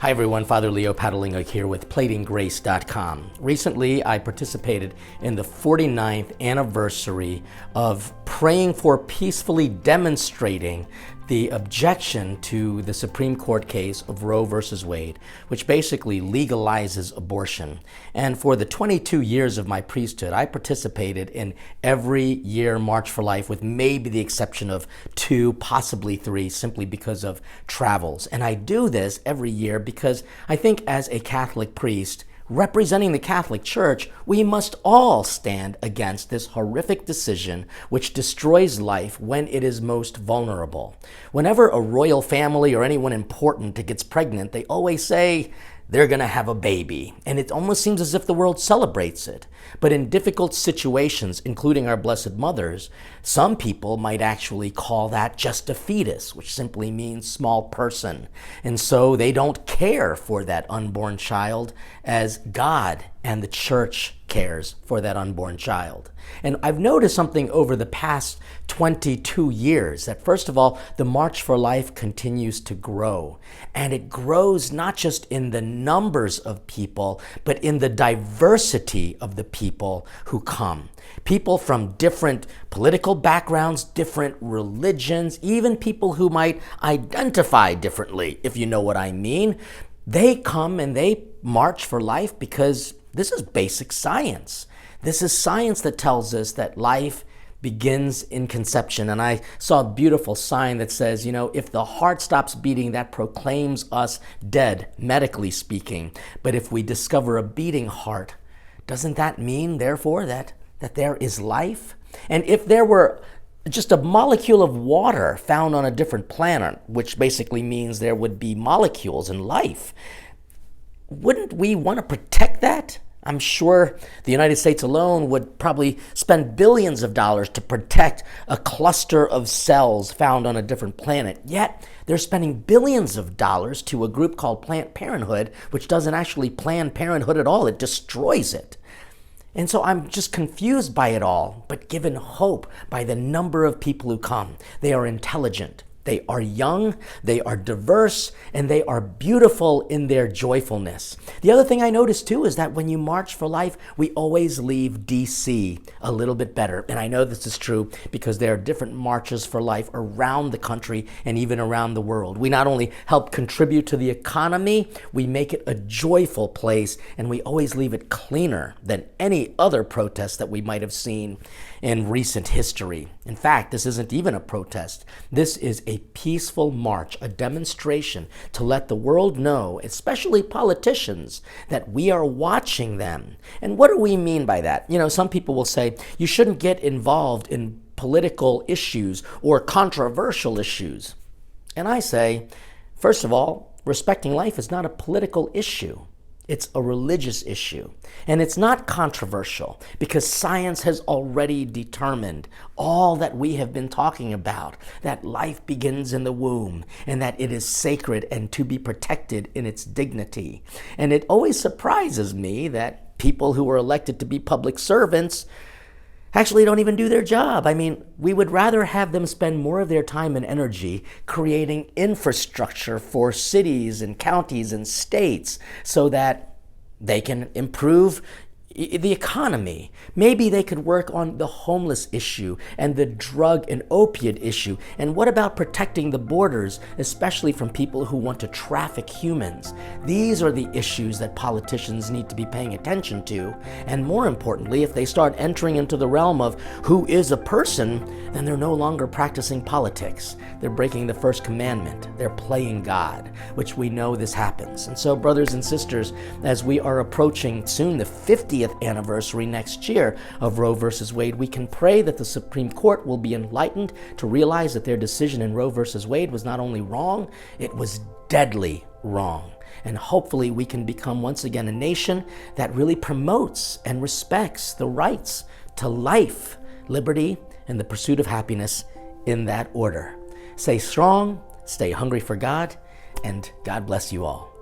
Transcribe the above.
Hi everyone, Father Leo Padalinga here with platinggrace.com. Recently, I participated in the 49th anniversary of praying for peacefully demonstrating the objection to the Supreme Court case of Roe versus Wade, which basically legalizes abortion. And for the 22 years of my priesthood, I participated in every year March for Life, with maybe the exception of 2, possibly 3, simply because of travels. And I do this every year because I think as a Catholic priest, representing the Catholic Church, we must all stand against this horrific decision which destroys life when it is most vulnerable. Whenever a royal family or anyone important gets pregnant, they always say they're going to have a baby. And it almost seems as if the world celebrates it. But in difficult situations, including our Blessed Mothers, some people might actually call that just a fetus, which simply means small person. And so they don't care for that unborn child as God and the Church cares for that unborn child. And I've noticed something over the past 22 years, that first of all, the March for Life continues to grow. And it grows not just in the numbers of people, but in the diversity of the people who come. People from different political backgrounds, different religions, even people who might identify differently, if you know what I mean. They come and they march for life because this is basic science. This is science that tells us that life begins in conception. And I saw a beautiful sign that says, if the heart stops beating, that proclaims us dead, medically speaking. But if we discover a beating heart, doesn't that mean, therefore, that there is life? And if there were just a molecule of water found on a different planet, which basically means there would be molecules in life, wouldn't we want to protect that? I'm sure the United States alone would probably spend billions of dollars to protect a cluster of cells found on a different planet. Yet, they're spending billions of dollars to a group called Planned Parenthood, which doesn't actually plan parenthood at all. It destroys it. And so I'm just confused by it all, but given hope by the number of people who come. They are intelligent. They are young, they are diverse, and they are beautiful in their joyfulness. The other thing I noticed too is that when you march for life, we always leave DC a little bit better. And I know this is true because there are different marches for life around the country and even around the world. We not only help contribute to the economy, we make it a joyful place, and we always leave it cleaner than any other protest that we might have seen in recent history. In fact, this isn't even a protest. This is a peaceful march, a demonstration to let the world know, especially politicians, that we are watching them. And what do we mean by that? Some people will say you shouldn't get involved in political issues or controversial issues. And I say, first of all, respecting life is not a political issue. It's a religious issue. And it's not controversial because science has already determined all that we have been talking about, that life begins in the womb and that it is sacred and to be protected in its dignity. And it always surprises me that people who are elected to be public servants actually don't even do their job. We would rather have them spend more of their time and energy creating infrastructure for cities and counties and states so that they can improve the economy. Maybe they could work on the homeless issue and the drug and opiate issue. And what about protecting the borders, especially from people who want to traffic humans? These are the issues that politicians need to be paying attention to. And more importantly, if they start entering into the realm of who is a person, then they're no longer practicing politics. They're breaking the first commandment. They're playing God, which we know this happens. And so, brothers and sisters, as we are approaching soon the 50th anniversary next year of Roe versus Wade, we can pray that the Supreme Court will be enlightened to realize that their decision in Roe versus Wade was not only wrong, it was deadly wrong. And hopefully we can become once again a nation that really promotes and respects the rights to life, liberty, and the pursuit of happiness in that order. Stay strong, stay hungry for God, and God bless you all.